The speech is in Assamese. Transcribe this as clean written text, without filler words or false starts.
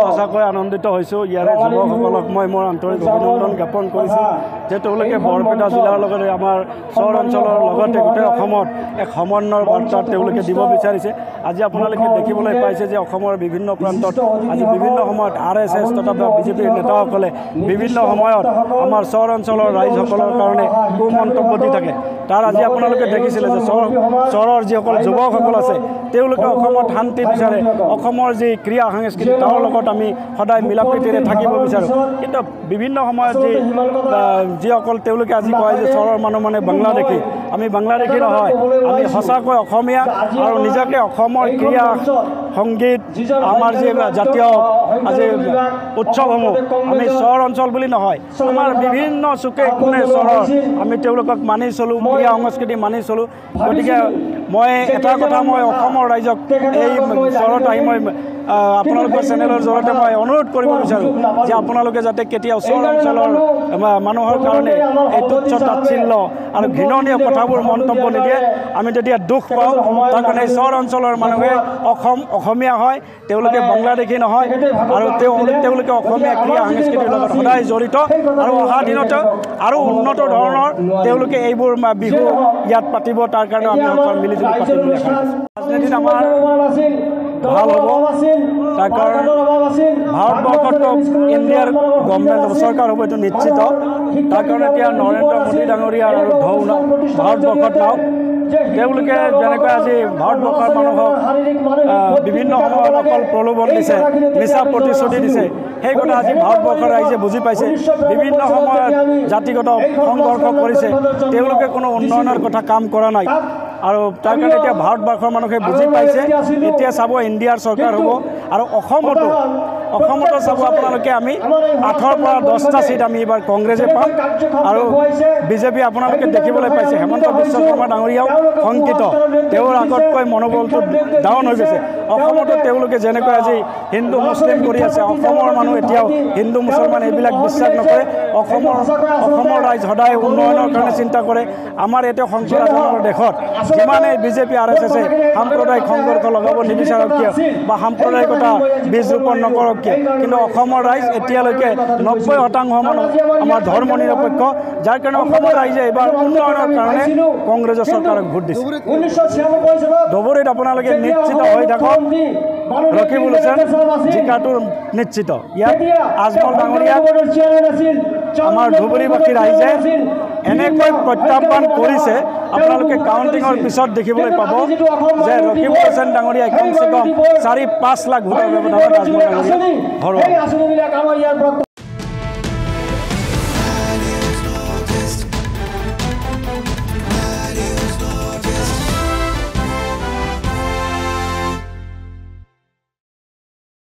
সঁচাকৈ আনন্দিত হৈছোঁ। ইয়াৰে যুৱকসকলক মই মোৰ আন্তৰিক অভিনন্দন জ্ঞাপন কৰিছোঁ যে তেওঁলোকে বৰপেটা জিলাৰ লগতে আমাৰ চহৰ অঞ্চলৰ লগতে গোটেই অসমত এক সমন্বয়ৰ বাৰ্তা তেওঁলোকে দিব বিচাৰিছে। আজি আপোনালোকে দেখিবলৈ পাইছে যে অসমৰ বিভিন্ন প্ৰান্তত আজি বিভিন্ন সময়ত RSS তথা বিজেপিৰ নেতাসকলে বিভিন্ন সময়ত আমাৰ চহৰ অঞ্চলৰ ৰাইজসকলৰ কাৰণে কুমন্তব্য দি থাকে। তাৰ আজি আপোনালোকে দেখিছিলে যে চহৰৰ যিসকল যুৱকসকল আছে তেওঁলোকে অসমত শান্তি বিচাৰে, অসমৰ যি ক্ৰীড়া সংস্কৃতি তাৰ লগত আমি সদায় মিলা প্ৰীতিৰে থাকিব বিচাৰোঁ। কিন্তু বিভিন্ন সময়ত যিসকল তেওঁলোকে আজি কয় যে চহৰৰ মানুহ মানে বাংলাদেশী, আমি বাংলাদেশী নহয়, আমি সঁচাকৈ অসমীয়া আৰু নিজকে অসমৰ ক্ৰীড়া সংগীত আমাৰ যি জাতীয় আজি উৎসৱসমূহ আমি চহৰ অঞ্চল বুলি নহয়, আমাৰ বিভিন্ন চুকে কোণে চহৰ আমি তেওঁলোকক মানি চলোঁ, ক্ৰীড়া সংস্কৃতি মানি চলোঁ। গতিকে মই এটা কথা মই অসমৰ ৰাইজক এই চহৰত আহি মই আপোনালোকৰ চেনেলৰ জৰিয়তে মই অনুৰোধ কৰিব বিচাৰোঁ যে আপোনালোকে যাতে কেতিয়াও চহৰ অঞ্চলৰ মানুহৰ কাৰণে এই তুচ্ছ তাচ্ছিল্য আৰু ঘৃণনীয় কথাবোৰ মন্তব্য নিদিয়ে। আমি যেতিয়া দুখ পাওঁ তাৰ কাৰণে চহৰ অঞ্চলৰ মানুহে অসমীয়া হয়, তেওঁলোকে বাংলাদেশী নহয় আৰু তেওঁলোকে অসমীয়া ক্ৰীড়া সংস্কৃতিৰ লগত সদায় জড়িত আৰু অহা দিনত আৰু উন্নত ধৰণৰ তেওঁলোকে এইবোৰ বিহু ইয়াত পাতিব। তাৰ কাৰণে আমি সকলো মিলিজুলি পাতিম বুলি আশা কৰিছোঁ। ৰাজনীতিত আমাৰ ভাল হ'ব, তাৰ কাৰণে ভাৰতবৰ্ষতো ইণ্ডিয়াৰ গভৰ্ণমেণ্ট চৰকাৰ হ'ব এইটো নিশ্চিত। তাৰ কাৰণে এতিয়া নৰেন্দ্ৰ মোদী ডাঙৰীয়া আৰু ঢৌ ভাৰতবৰ্ষত নাও তেওঁলোকে যেনেকৈ আজি ভাৰতবৰ্ষৰ মানুহক বিভিন্ন সময়ত অকল প্ৰলোভন দিছে, মিছা প্ৰতিশ্ৰুতি দিছে, সেই কথা আজি ভাৰতবৰ্ষৰ ৰাইজে বুজি পাইছে। বিভিন্ন সময়ত জাতিগত সংঘৰ্ষ কৰিছে, তেওঁলোকে কোনো উন্নয়নৰ কথা কাম কৰা নাই আৰু তাৰ কাৰণে এতিয়া ভাৰতবৰ্ষৰ মানুহে বুজি পাইছে। এতিয়া চাব ইণ্ডিয়াৰ চৰকাৰ হ'ব আৰু অসমতো চাব আপোনালোকে আমি 8ৰ পৰা 10টা ছিট আমি এইবাৰ কংগ্ৰেছে পাম আৰু বিজেপি আপোনালোকে দেখিবলৈ পাইছে হেমন্ত বিশ্ব শৰ্মা ডাঙৰীয়াও শংকিত, তেওঁৰ আগতকৈ মনোবলটো ডাউন হৈ গৈছে। অসমতো তেওঁলোকে যেনেকৈ আজি হিন্দু মুছলিম কৰি আছে, অসমৰ মানুহ এতিয়াও হিন্দু মুছলমান এইবিলাক বিশ্বাস নকৰে। অসমৰ ৰাইজ সদায় উন্নয়নৰ কাৰণে চিন্তা কৰে। আমাৰ এতিয়া সংখ্যাজনৰ দেশত যিমানেই বিজেপি RSSে সাম্প্ৰদায়িক সংঘৰ্ষ লগাব নিবিচাৰক কিয় বা সাম্প্ৰদায়িকতা বীজ ৰোপণ নকৰক কিয়, কিন্তু অসমৰ ৰাইজ এতিয়ালৈকে 90% মানুহ আমাৰ ধৰ্ম নিৰপেক্ষ, যাৰ কাৰণে অসমৰ ৰাইজে এইবাৰ উন্নয়নৰ কাৰণে কংগ্ৰেছৰ চৰকাৰক ভোট দিছে। ধুবুৰীত আপোনালোকে নিশ্চিত হৈ থাকক, ৰকিবুল হুছেইন জিকাটো নিশ্চিত। ইয়াত আজমল ডাঙৰীয়া আমাৰ ধুবুৰীবাসী ৰাইজে এনেকৈ প্ৰত্যাহ্বান কৰিছে, আপোনালোকে কাউণ্টিঙৰ পিছত দেখিবলৈ পাব যে ৰকিবুল হুছেইন ডাঙৰীয়াই কমচে কম 4-5 লাখ ভোটৰ ব্যৱধানত আজমল ডাঙৰীয়া হৰুৱাব।